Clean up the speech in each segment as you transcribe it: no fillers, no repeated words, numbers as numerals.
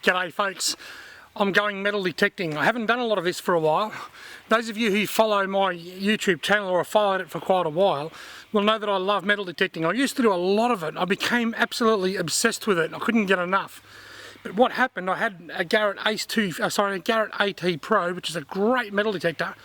G'day folks, I'm going metal detecting. I haven't done a lot of this for a while. Those of you who follow my YouTube channel or have followed it for quite a while will know that I love metal detecting. I used to do a lot of it. I became absolutely obsessed with it. I couldn't get enough. But what happened, I had a Garrett Ace a Garrett AT Pro, which is a great metal detector.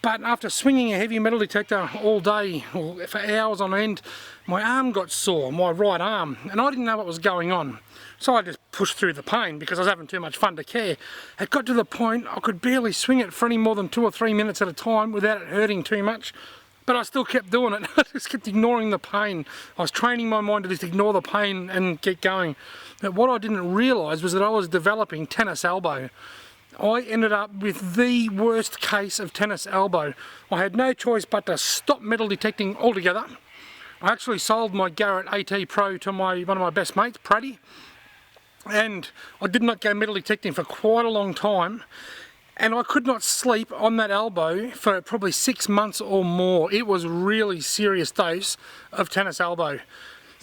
But after swinging a heavy metal detector all day, or for hours on end, my arm got sore, my right arm, and I didn't know what was going on. So I just pushed through the pain because I was having too much fun to care. It got to the point I could barely swing it for any more than 2 or 3 minutes at a time without it hurting too much. But I still kept doing it. I just kept ignoring the pain. I was training my mind to just ignore the pain and get going. But what I didn't realise was that I was developing tennis elbow. I ended up with the worst case of tennis elbow. I had no choice but to stop metal detecting altogether. I actually sold my Garrett AT Pro to one of my best mates, Pratty, and I did not go metal detecting for quite a long time, and I could not sleep on that elbow for probably 6 months or more. It was a really serious dose of tennis elbow.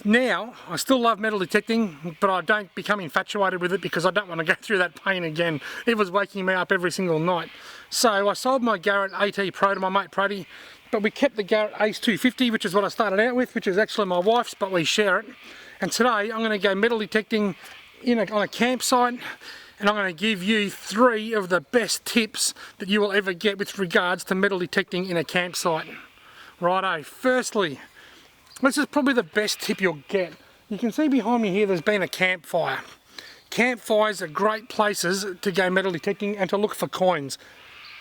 Now, I still love metal detecting, but I don't become infatuated with it because I don't want to go through that pain again. It was waking me up every single night. So I sold my Garrett AT Pro to my mate Pratty, but we kept the Garrett Ace 250, which is what I started out with, which is actually my wife's, but we share it. And today I'm going to go metal detecting on a campsite, and I'm going to give you 3 of the best tips that you will ever get with regards to metal detecting in a campsite. Righto, firstly, this is probably the best tip you'll get. You can see behind me here there's been a campfire. Campfires are great places to go metal detecting and to look for coins,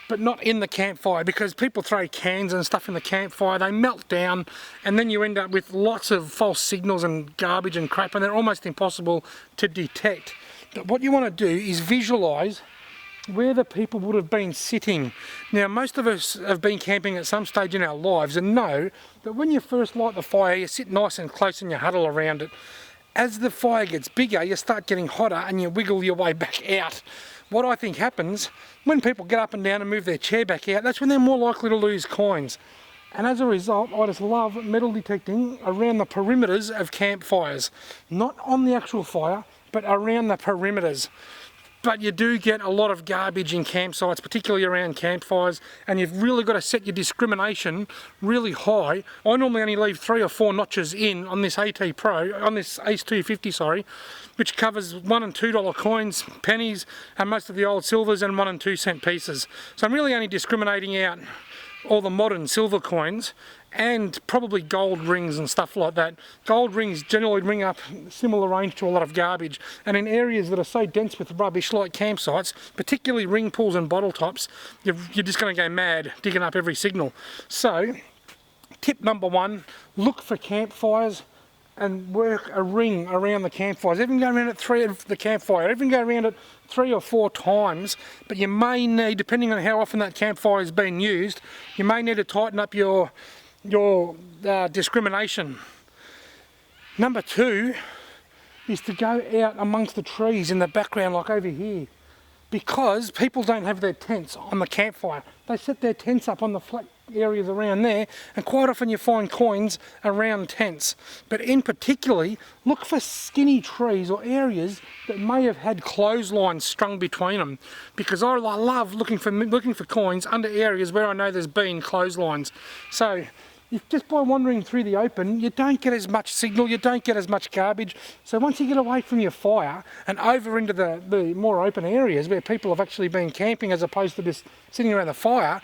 but not in the campfire, because people throw cans and stuff in the campfire, they melt down, and then you end up with lots of false signals and garbage and crap, and they're almost impossible to detect. But what you want to do is visualise where the people would have been sitting. Now, most of us have been camping at some stage in our lives and know that when you first light the fire, you sit nice and close and you huddle around it. As the fire gets bigger, you start getting hotter and you wiggle your way back out. What I think happens, when people get up and down and move their chair back out, that's when they're more likely to lose coins. And as a result, I just love metal detecting around the perimeters of campfires. Not on the actual fire, but around the perimeters. But you do get a lot of garbage in campsites, particularly around campfires, and you've really got to set your discrimination really high. I normally only leave 3 or 4 notches in on this AT Pro, on this Ace 250, sorry, which covers $1 and $2 coins, pennies, and most of the old silvers, and 1 and 2 cent pieces. So I'm really only discriminating out all the modern silver coins and probably gold rings and stuff like that. Gold rings generally ring up similar range to a lot of garbage, and in areas that are so dense with rubbish like campsites, particularly ring pools and bottle tops, you're just going to go mad digging up every signal. So tip number 1, look for campfires and work a ring around the campfires. Even go around it 3 of the campfire, even go around it 3 or 4 times, but you may need, depending on how often that campfire is being used, you may need to tighten up your discrimination. Number 2 is to go out amongst the trees in the background, like over here, because people don't have their tents on the campfire. They set their tents up on the flat areas around there, and quite often you find coins around tents. But in particularly, look for skinny trees or areas that may have had clotheslines strung between them, because I love looking for coins under areas where I know there's been clotheslines. So if just by wandering through the open, you don't get as much signal, you don't get as much garbage. So once you get away from your fire and over into the more open areas where people have actually been camping as opposed to just sitting around the fire,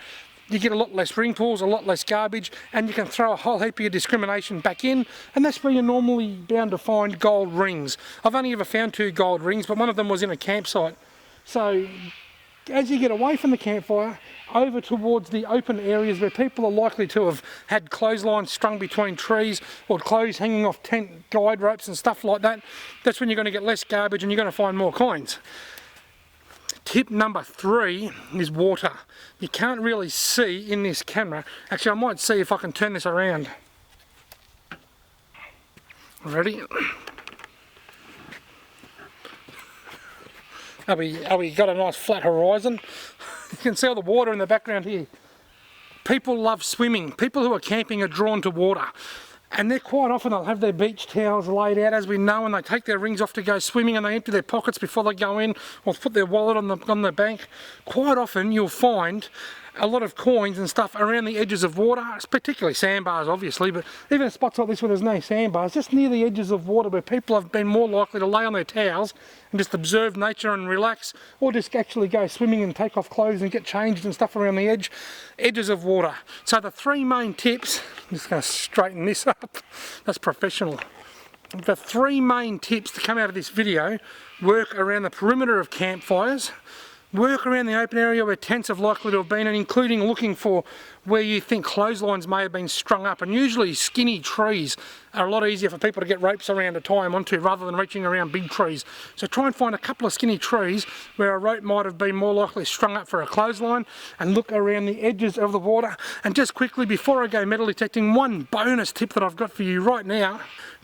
you get a lot less ring pools, a lot less garbage, and you can throw a whole heap of your discrimination back in, and that's where you're normally bound to find gold rings. I've only ever found 2 gold rings, but one of them was in a campsite. So as you get away from the campfire, over towards the open areas where people are likely to have had clotheslines strung between trees or clothes hanging off tent guide ropes and stuff like that, that's when you're going to get less garbage and you're going to find more coins. Tip number 3 is water. You can't really see in this camera. Actually, I might see if I can turn this around. Ready? Have we got a nice flat horizon? You can see all the water in the background here. People love swimming. People who are camping are drawn to water. And they're quite often, they'll have their beach towels laid out, as we know, and they take their rings off to go swimming, and they empty their pockets before they go in, or put their wallet on the bank. Quite often you'll find a lot of coins and stuff around the edges of water, particularly sandbars obviously, but even spots like this where there's no sandbars, just near the edges of water where people have been more likely to lay on their towels and just observe nature and relax, or just actually go swimming and take off clothes and get changed and stuff around the edges of water. So the three main tips, I'm just going to straighten this up, that's professional. The three main tips to come out of this video: work around the perimeter of campfires, work around the open area where tents have likely to have been, and including looking for where you think clotheslines may have been strung up. And usually skinny trees are a lot easier for people to get ropes around to tie them onto rather than reaching around big trees. So try and find a couple of skinny trees where a rope might have been more likely strung up for a clothesline, and look around the edges of the water. And just quickly before I go metal detecting, one bonus tip that I've got for you right now: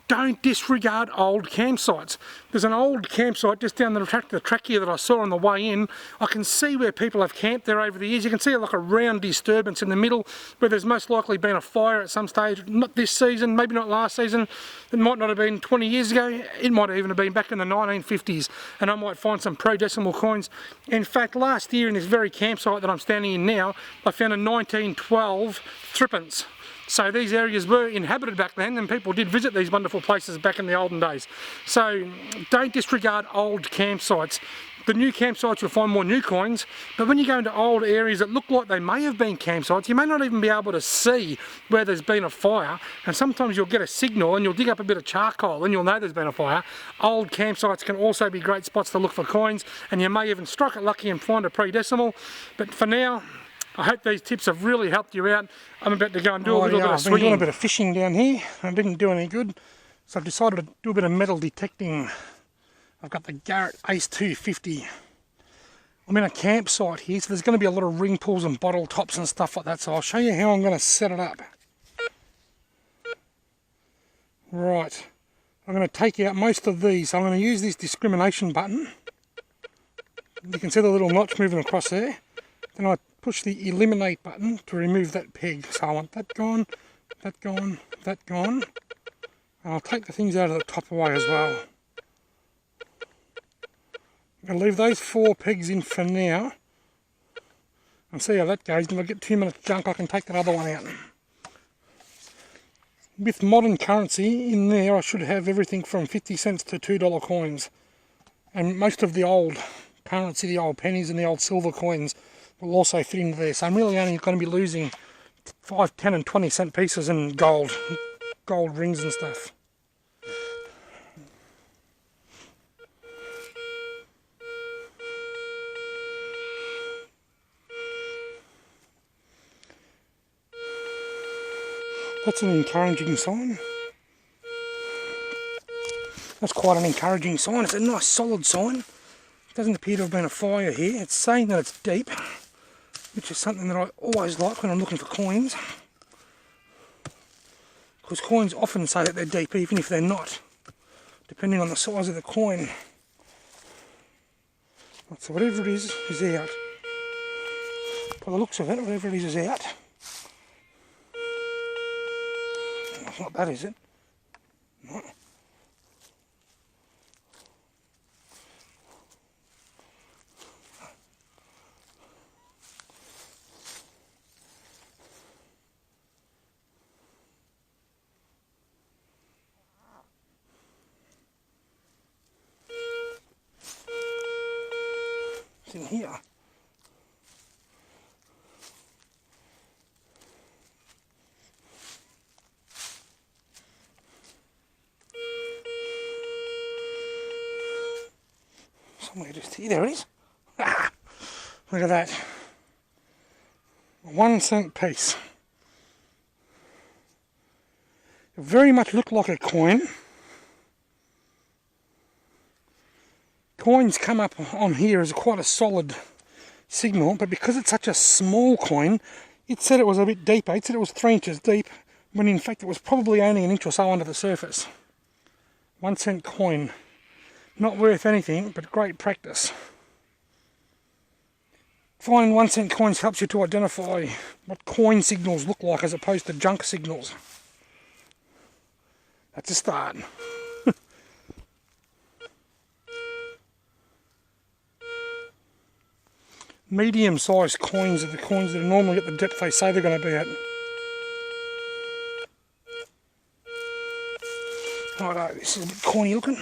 don't disregard old campsites. There's an old campsite just down the track here that I saw on the way in. I can see where people have camped there over the years. You can see like a round disturbance in the middle where there's most likely been a fire at some stage. Not this season, maybe not last season. It might not have been 20 years ago. It might even have been back in the 1950s. And I might find some pro-decimal coins. In fact, last year in this very campsite that I'm standing in now, I found a 1912 threepence. So these areas were inhabited back then, and people did visit these wonderful places back in the olden days. So don't disregard old campsites. The new campsites, you'll find more new coins, but when you go into old areas that look like they may have been campsites, you may not even be able to see where there's been a fire, and sometimes you'll get a signal and you'll dig up a bit of charcoal and you'll know there's been a fire. Old campsites can also be great spots to look for coins, and you may even strike it lucky and find a pre-decimal. But for now, I hope these tips have really helped you out. I'm about to go and do a little bit of swinging. I've been doing a bit of fishing down here. I didn't do any good, so I've decided to do a bit of metal detecting. I've got the Garrett Ace 250. I'm in a campsite here, so there's going to be a lot of ring pulls and bottle tops and stuff like that, so I'll show you how I'm going to set it up. Right, I'm going to take out most of these. So I'm going to use this discrimination button. You can see the little notch moving across there. Then I push the eliminate button to remove that peg. So I want that gone, that gone, that gone. And I'll take the things out of the top away as well. I'm going to leave those 4 pegs in for now and see how that goes. If I get too much junk, I can take that other one out. With modern currency in there, I should have everything from 50 cents to $2 coins. And most of the old currency, the old pennies and the old silver coins, will also fit into there. So I'm really only going to be losing 5, 10 and 20 cent pieces and gold rings and stuff. That's an encouraging sign. That's quite an encouraging sign. It's a nice solid sign. Doesn't appear to have been a fire here. It's saying that it's deep, which is something that I always like when I'm looking for coins, because coins often say that they're deep even if they're not, depending on the size of the coin. So whatever it is out. By the looks of it, whatever it is out. That's not that, is it? No. In here. Somewhere just here, there it is. Ah, look at that. A 1 cent piece. It very much looked like a coin. Coins come up on here as quite a solid signal, but because it's such a small coin, it said it was a bit deeper. It said it was 3 inches deep, when in fact it was probably only an inch or so under the surface. 1 cent coin. Not worth anything, but great practice. Finding 1 cent coins helps you to identify what coin signals look like as opposed to junk signals. That's a start. Medium-sized coins are the coins that are normally at the depth they say they're going to be at. Righto, this is a bit corny looking.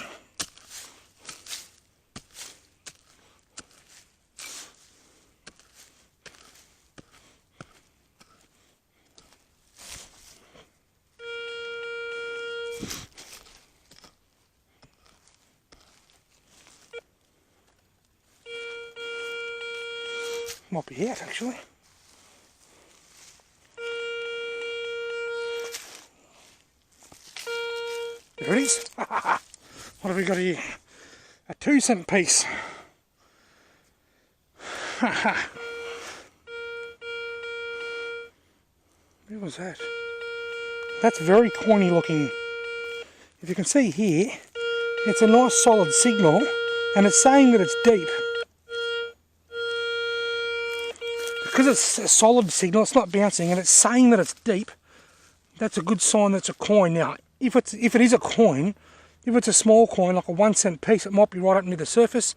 Might be out actually. There it is. What have we got here? A 2-cent piece. Where was that? That's very coiny looking. If you can see here, it's a nice solid signal and it's saying that it's deep. Because it's a solid signal, it's not bouncing and it's saying that it's deep, that's a good sign that's a coin. Now, if it is a coin, if it's a small coin like a 1-cent piece, it might be right up near the surface.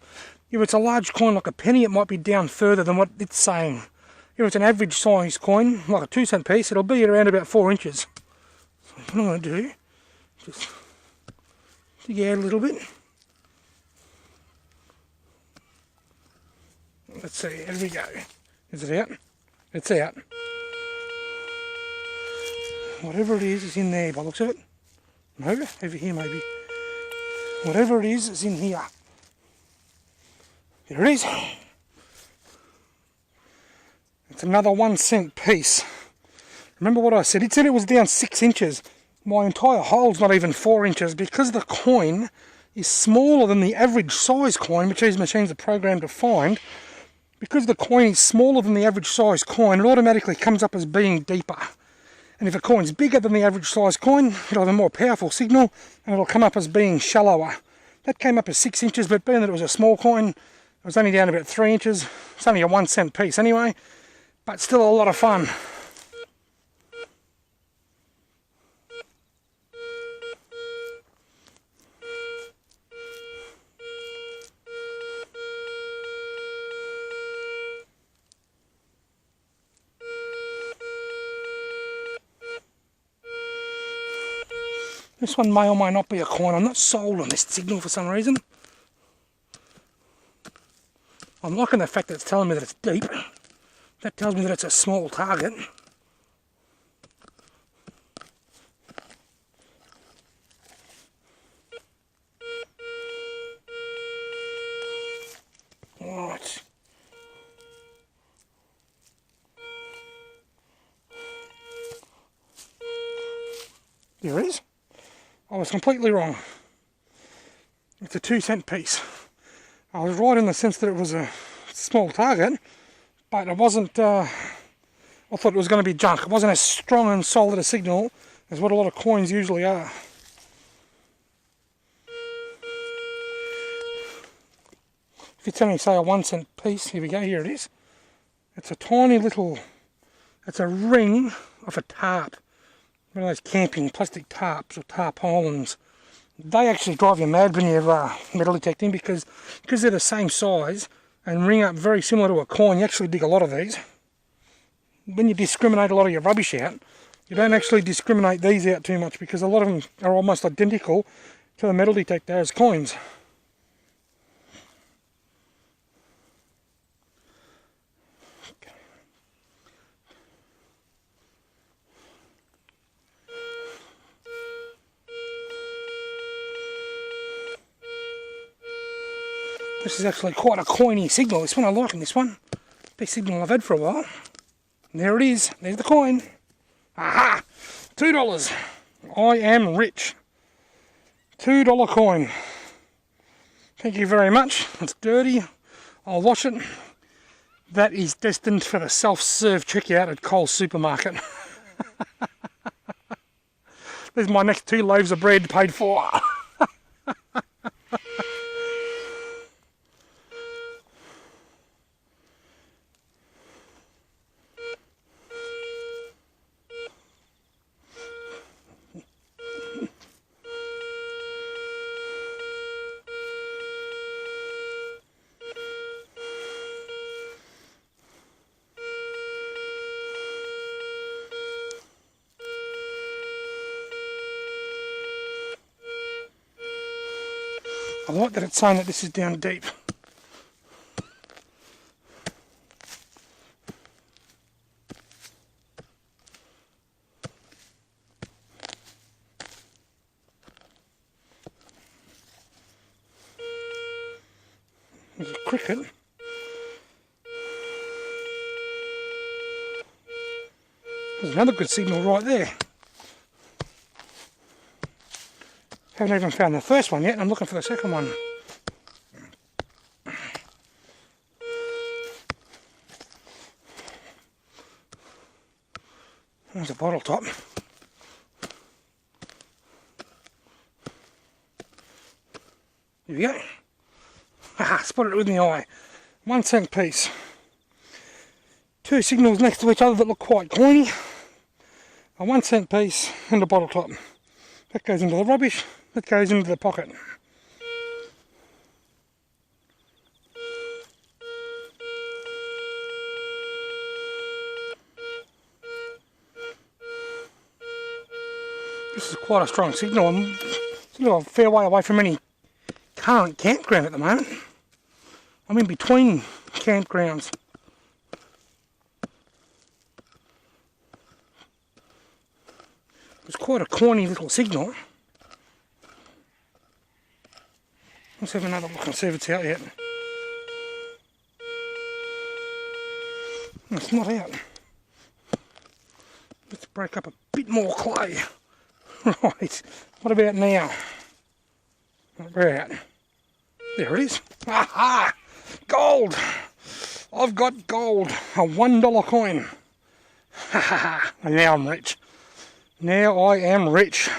If it's a large coin like a penny, it might be down further than what it's saying. If it's an average size coin, like a 2-cent piece, it'll be around about 4 inches. So what I'm going to do, just dig out a little bit. Let's see, here we go. Is it out? It's out. Whatever it is in there by the looks of it. No, over here maybe. Whatever it is in here. There it is. It's another 1-cent piece. Remember what I said? It said it was down 6 inches. My entire hole's not even 4 inches because the coin is smaller than the average size coin, which these machines are programmed to find. Because the coin is smaller than the average size coin, it automatically comes up as being deeper. And if a coin's bigger than the average size coin, it'll have a more powerful signal and it'll come up as being shallower. That came up as 6 inches, but being that it was a small coin, it was only down about 3 inches. It's only a 1-cent piece anyway, but still a lot of fun. This one may or may not be a coin. I'm not sold on this signal for some reason. I'm liking the fact that it's telling me that it's deep. That tells me that it's a small target. Right. There it is. I was completely wrong. It's a 2-cent piece. I was right in the sense that it was a small target, but it wasn't, I thought it was going to be junk. It wasn't as strong and solid a signal as what a lot of coins usually are. If it's only, say, a 1-cent piece, here we go, here it is. It's a tiny little, it's a ring of a tarp. One of those camping plastic tarps or tarpaulins. They actually drive you mad when you're metal detecting because they're the same size and ring up very similar to a coin. You actually dig a lot of these. When you discriminate a lot of your rubbish out, you don't actually discriminate these out too much because a lot of them are almost identical to the metal detector as coins. This is actually quite a coiny signal. This one, I'm liking this one. Best signal I've had for a while. And there it is. There's the coin. Aha! $2. I am rich. $2 coin. Thank you very much. It's dirty. I'll wash it. That is destined for the self-serve checkout at Coles Supermarket. There's my next 2 loaves of bread paid for. I like that it's saying that this is down deep. There's a cricket. There's another good signal right there. Haven't even found the first one yet, and I'm looking for the second one. There's a bottle top. Here we go. Haha, spotted it with my eye. 1 cent piece. 2 signals next to each other that look quite coiny. A 1 cent piece and a bottle top. That goes into the rubbish, that goes into the pocket. This is quite a strong signal. It's a fair way away from any current campground at the moment. I'm in between campgrounds. It's quite a corny little signal. Let's have another look and see if it's out yet. It's not out. Let's break up a bit more clay. Right, what about now? We're out. There it is. Aha! Gold! I've got gold. A $1 coin. Ha ha ha. And now I'm rich. Now I am rich.